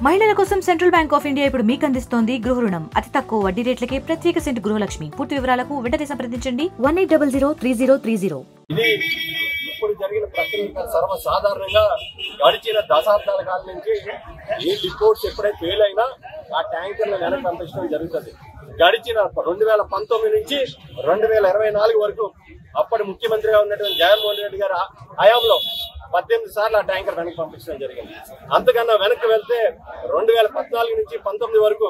మహిళల కోసం central bank of India ఇప్పుడు మీకు అందిస్తోంది గృహ రుణం. అతి తక్కువ వడ్డీ రేట్లకే ప్రత్యేక సెంటు గృహలక్ష్మి. పూర్తి వివరాలకు వెంటనే సంప్రదించండి 18003030. ఇది ఇప్పుడు జరిగిన ప్రక్రియ సర్వసాధారణంగా గడిచిన దశాబ్దాల కాలం నుంచి ఈ డిపోర్ట్స్ ఎప్పుడైతే ఫెయిల్ అయినా ఆ ట్యాంకర్లు వెనక్కి పంపించడం జరుగుతుంది. గడిచిన 2019 నుంచి 2024 వరకు అప్పటి ముఖ్యమంత్రిగా ఉన్నటువంటి జగన్మోహన్ రెడ్డి గారి హయాంలో 18 సార్లు ఆ ట్యాంకర్ వెనక్కి పంపించడం జరిగింది. అంతకన్నా వెనక్కి వెళ్తే 2014 నుంచి 19 వరకు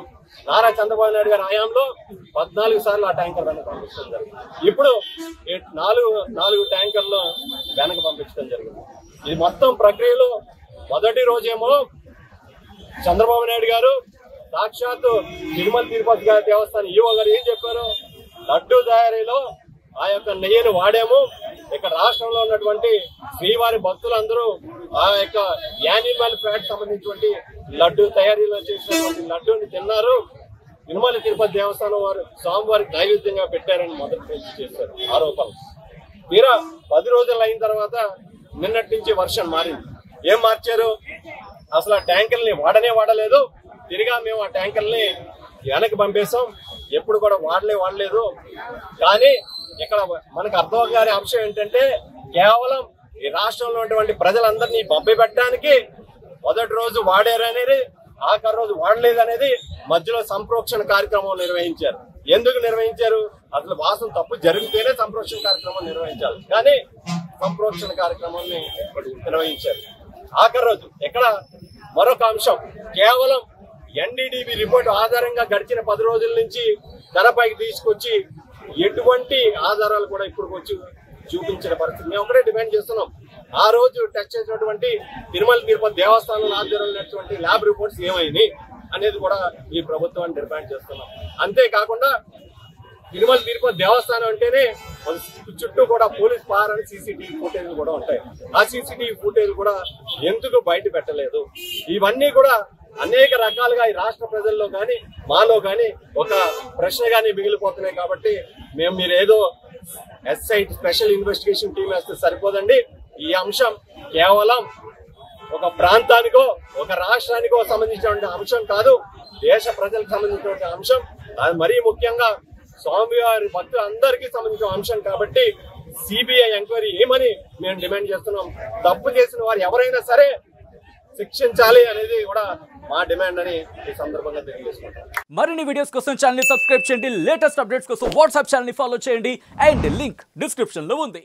నారా చంద్రబాబు నాయుడు గారి హయాంలో 14 సార్లు ఆ ట్యాంకర్ వెనక్కి పంపించడం జరిగింది. ఇప్పుడు 4 ట్యాంకర్లు వెనక్కి పంపించడం జరిగింది. ఈ మొత్తం ప్రక్రియలో మొదటి రోజేమో చంద్రబాబు నాయుడు గారు సాక్షాత్తు తిరుమల తిరుపతి గారి దేవస్థానం ఈవో గారు ఏం చెప్పారు, లడ్డూ తయారీలో ఆ యొక్క నెయ్యిని వాడాము. ఇక రాష్ట్రంలో ఉన్నటువంటి శ్రీవారి భక్తులందరూ ఆ యొక్క యానిమల్ ఫ్యాట్ సంబంధించినటువంటి లడ్డు తయారీలో చేసినటువంటి లడ్డూని తిన్నారు. తిరుమల తిరుపతి దేవస్థానం వారు స్వామివారికి నైవేద్యంగా పెట్టారని మొదటి చేశారు ఆరోపణలు. తీరా 10 రోజులు అయిన తర్వాత నిన్నటి నుంచి వర్షం మారింది. ఏం మార్చారు? అసలు ఆ ట్యాంకర్ని వాడలేదు. తిరిగా మేము ఆ ట్యాంకర్ని వెనక్కి పంపేశాం. ఎప్పుడు కూడా వాడలేదు. కానీ ఇక్కడ మనకు అర్థం కాని అంశం ఏంటంటే కేవలం ఈ రాష్ట్రంలో ఉన్నటువంటి ప్రజలందరినీ పంపి పెట్టడానికి మొదటి రోజు వాడారనేది, ఆఖరి రోజు వాడలేదనేది మధ్యలో సంప్రోక్షణ కార్యక్రమం నిర్వహించారు. ఎందుకు నిర్వహించారు? అసలు వాసన తప్పు జరిగితేనే సంప్రోక్షణ కార్యక్రమం నిర్వహించాలి, కానీ సంప్రోక్షణ కార్యక్రమాన్ని నిర్వహించారు. ఆఖరి రోజు ఎక్కడ మరొక అంశం, కేవలం ఎన్డీడీబీ రిపోర్ట్ ఆధారంగా గడిచిన 10 రోజుల నుంచి తెరపైకి తీసుకొచ్చి ఎటువంటి ఆధారాలు కూడా ఇప్పుడు వచ్చి చూపించిన పరిస్థితి. మేము ఒకటే డిమాండ్ చేస్తున్నాం, ఆ రోజు టెస్ట్ చేసినటువంటి తిరుమల తిరుపతి దేవస్థానంలో ఆధ్వర్యంలో ల్యాబ్ రిపోర్ట్స్ ఏమైనాయి అనేది కూడా ఈ ప్రభుత్వాన్ని డిమాండ్ చేస్తున్నాం. అంతేకాకుండా తిరుమల తిరుపతి దేవస్థానం అంటేనే చుట్టూ కూడా పోలీస్ పహారాని సీసీటీవీ ఫుటేజ్ కూడా ఉంటాయి. ఆ సీసీటీవీ ఫుటేజ్ కూడా ఎందుకు బయట పెట్టలేదు? ఇవన్నీ కూడా అనేక రకాలుగా ఈ రాష్ట్ర ప్రజల్లో కానీ మాలో కానీ ఒక ప్రశ్నగానే మిగిలిపోతున్నాయి. కాబట్టి మీరు ఏదో ఎస్ఐటి స్పెషల్ ఇన్వెస్టిగేషన్ టీం వేస్తే సరిపోదండి. ఈ అంశం కేవలం ఒక ప్రాంతానికో ఒక రాష్ట్రానికో సంబంధించినటువంటి అంశం కాదు, దేశ ప్రజలకు సంబంధించినటువంటి అంశం. అది మరీ ముఖ్యంగా స్వామివారి భక్తులందరికీ సంబంధించిన అంశం. కాబట్టి సిబిఐ ఎంక్వైరీ ఏమని మేము డిమాండ్ చేస్తున్నాం. తప్పు చేసిన వారు ఎవరైనా సరే శిక్షించాలి అనేది కూడా మా డిమాండ్ అని ఈ సందర్భంగా తెలియజేసుకుంటాం. మరిన్ని వీడియోస్ కోసం ఛానల్ ని సబ్స్క్రైబ్ చేయండి. లేటెస్ట్ అప్డేట్స్ కోసం వాట్సాప్ ఛానల్ ని ఫాలో చేయండి. అండ్ లింక్ డిస్క్రిప్షన్ లో ఉంది.